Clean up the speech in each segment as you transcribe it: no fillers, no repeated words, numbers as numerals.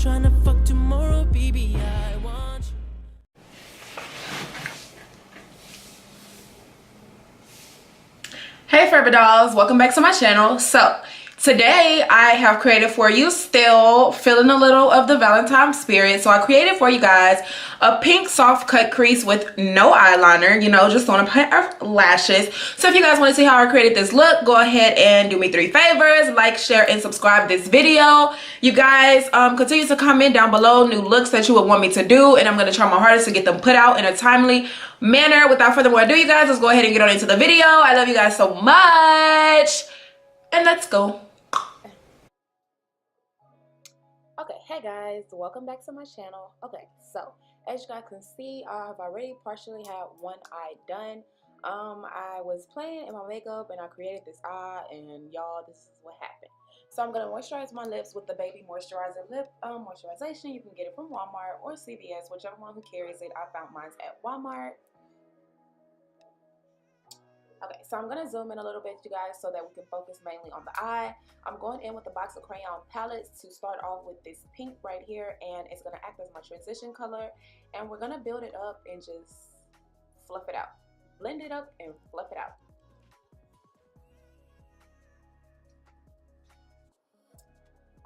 trying to fuck tomorrow, baby, I want you. Hey Forever Dolls, welcome back to my channel. So today I have created for you, still feeling a little of the Valentine spirit, so I created for you guys a pink soft cut crease with no eyeliner, you know, just on a pair of lashes. So if you guys want to see how I created this look, go ahead and do me 3 favors: like, share, and subscribe this video. You guys continue to comment down below new looks that you would want me to do, and I'm going to try my hardest to get them put out in a timely manner. Without further ado, you guys, let's go ahead and get on into the video. I love you guys so much, and let's go. Okay, hey guys, welcome back to my channel. Okay, so as you guys can see, I've already partially had one eye done. I was playing in my makeup and I created this eye, and y'all, this is what happened. So I'm gonna moisturize my lips with the Baby Moisturizer Lip Moisturization. You can get it from Walmart or CVS, whichever one who carries it. I found mine at Walmart. Okay, so I'm going to zoom in a little bit, you guys, so that we can focus mainly on the eye. I'm going in with a box of crayon palettes to start off with this pink right here, and it's going to act as my transition color. And we're going to build it up and just fluff it out. Blend it up and fluff it out.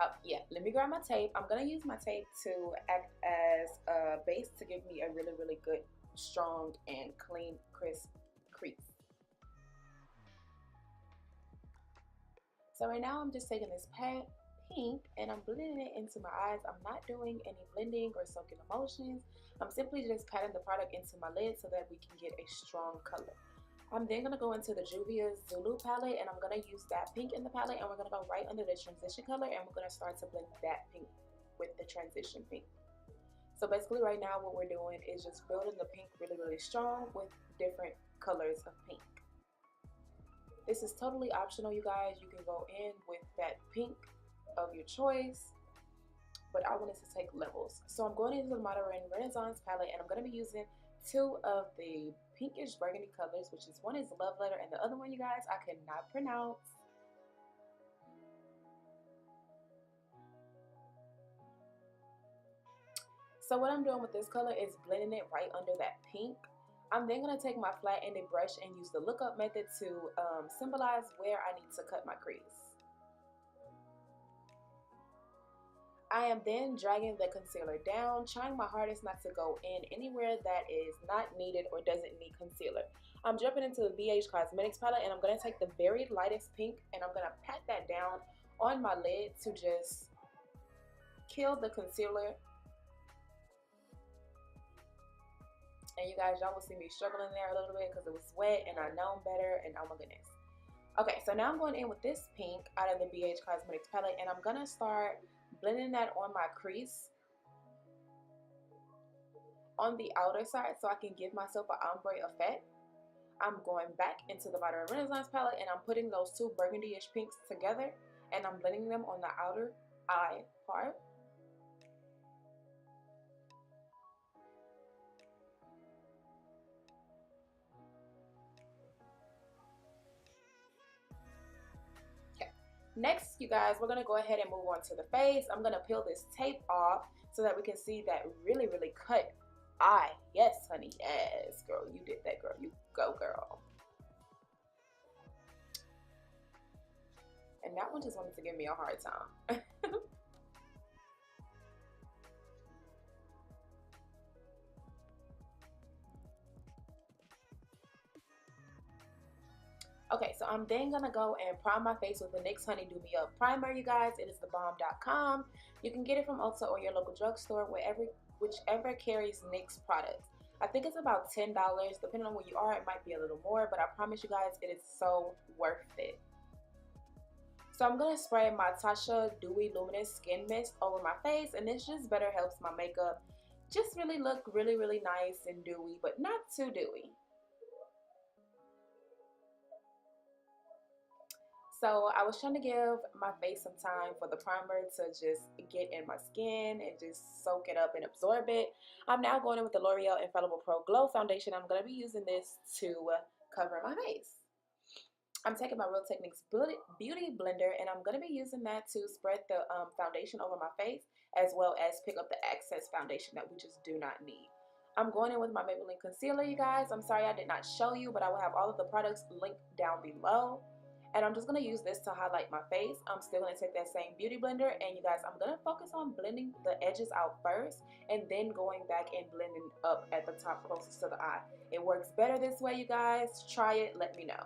Oh, yeah, let me grab my tape. I'm going to use my tape to act as a base to give me a really, really good, strong, and clean, crisp crease. So right now I'm just taking this pink and I'm blending it into my eyes. I'm not doing any blending or soaking emotions. I'm simply just patting the product into my lid so that we can get a strong color. I'm then going to go into the Juvia Zulu palette, and I'm going to use that pink in the palette, and we're going to go right under the transition color, and we're going to start to blend that pink with the transition pink. So basically right now what we're doing is just building the pink really, really strong with different colors of pink. This is totally optional, you guys. You can go in with that pink of your choice, but I wanted to take levels. So I'm going into the Modern Renaissance palette, and I'm going to be using 2 of the pinkish burgundy colors, which is one is Love Letter, and the other one, you guys, I cannot pronounce. So what I'm doing with this color is blending it right under that pink. I'm then going to take my flat-ended brush and use the lookup method to symbolize where I need to cut my crease. I am then dragging the concealer down, trying my hardest not to go in anywhere that is not needed or doesn't need concealer. I'm jumping into the BH Cosmetics palette, and I'm going to take the very lightest pink, and I'm going to pat that down on my lid to just kill the concealer. And you guys, y'all will see me struggling there a little bit because it was wet and I know better, and oh my goodness. Okay, so now I'm going in with this pink out of the BH Cosmetics palette, and I'm going to start blending that on my crease on the outer side so I can give myself an ombre effect. I'm going back into the Modern Renaissance palette, and I'm putting those 2 burgundy-ish pinks together, and I'm blending them on the outer eye part. Next, you guys, we're going to go ahead and move on to the face. I'm going to peel this tape off so that we can see that really, really cut eye. Yes, honey. Yes, girl. You did that, girl. You go, girl. And that one just wanted to give me a hard time. Okay, so I'm then going to go and prime my face with the NYX Honey Do Me Up Primer, you guys. It is thebomb.com. You can get it from Ulta or your local drugstore, whichever carries NYX products. I think it's about $10. Depending on where you are, it might be a little more, but I promise you guys it is so worth it. So I'm going to spray my Tasha Dewy Luminous Skin Mist over my face, and this just better helps my makeup just really look really, really nice and dewy, but not too dewy. So I was trying to give my face some time for the primer to just get in my skin and just soak it up and absorb it. I'm now going in with the L'Oreal Infallible Pro Glow Foundation. I'm going to be using this to cover my face. I'm taking my Real Techniques Beauty Blender, and I'm going to be using that to spread the foundation over my face, as well as pick up the excess foundation that we just do not need. I'm going in with my Maybelline concealer, you guys. I'm sorry I did not show you, but I will have all of the products linked down below. And I'm just going to use this to highlight my face. I'm still going to take that same beauty blender, and you guys, I'm going to focus on blending the edges out first and then going back and blending up at the top closest to the eye. It works better this way, you guys. Try it, let me know.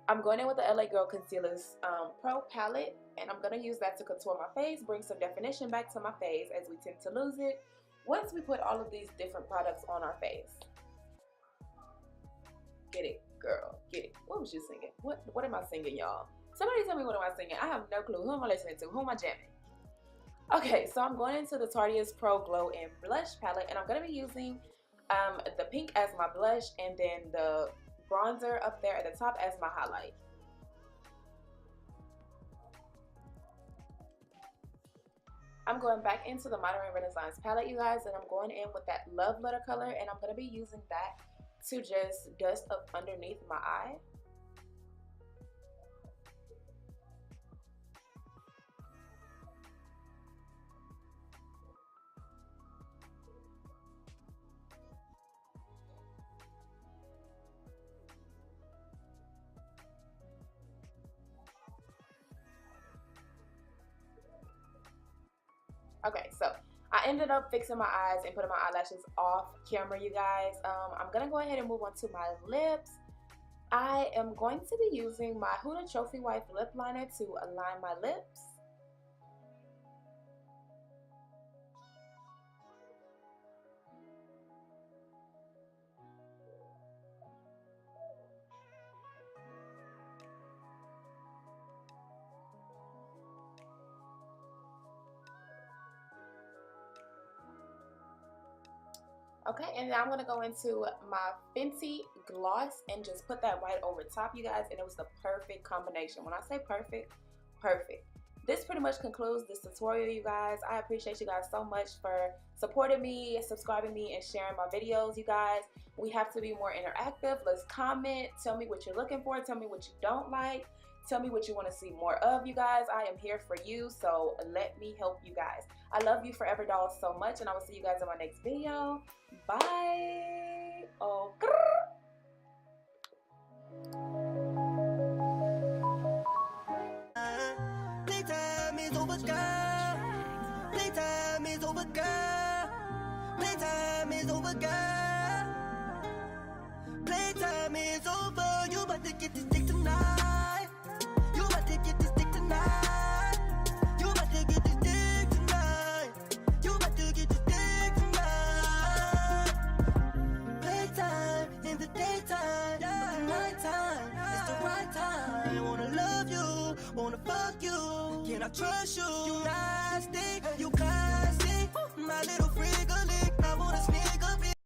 I'm going in with the LA Girl Concealer's Pro Palette, and I'm going to use that to contour my face, bring some definition back to my face, as we tend to lose it once we put all of these different products on our face. Get it, girl, get it. What was you singing? What am I singing, y'all? Somebody tell me, what am I singing? I have no clue. Who am I listening to? Who am I jamming? Okay, so I'm going into the Tarteist Pro Glow and Blush Palette, and I'm going to be using the pink as my blush, and then the bronzer up there at the top as my highlight. I'm going back into the Modern Renaissance palette, you guys, and I'm going in with that Love Letter color, and I'm going to be using that to just dust up underneath my eye. Okay, so I ended up fixing my eyes and putting my eyelashes off camera, you guys. I'm going to go ahead and move on to my lips. I am going to be using my Huda Trophy Wife lip liner to align my lips. Okay, and now I'm going to go into my Fenty gloss and just put that right over top, you guys, and it was the perfect combination. When I say perfect, perfect. This pretty much concludes this tutorial, you guys. I appreciate you guys so much for supporting me, subscribing me, and sharing my videos, you guys. We have to be more interactive. Let's comment. Tell me what you're looking for. Tell me what you don't like. Tell me what you want to see more of, you guys. I am here for you, so let me help you guys. I love you forever, dolls, so much, and I will see you guys in my next video. Bye. Oh. Playtime is over, girl. Playtime is over, girl. Playtime is over, girl. Playtime is over. You about to get this dick tonight. You about to get this dick tonight. You about to get this dick tonight. You about to get this dick tonight. Playtime in the daytime, but the nighttime is the right time. I wanna love you, wanna fuck you. Can I trust you? You nasty, you classy, my little freak.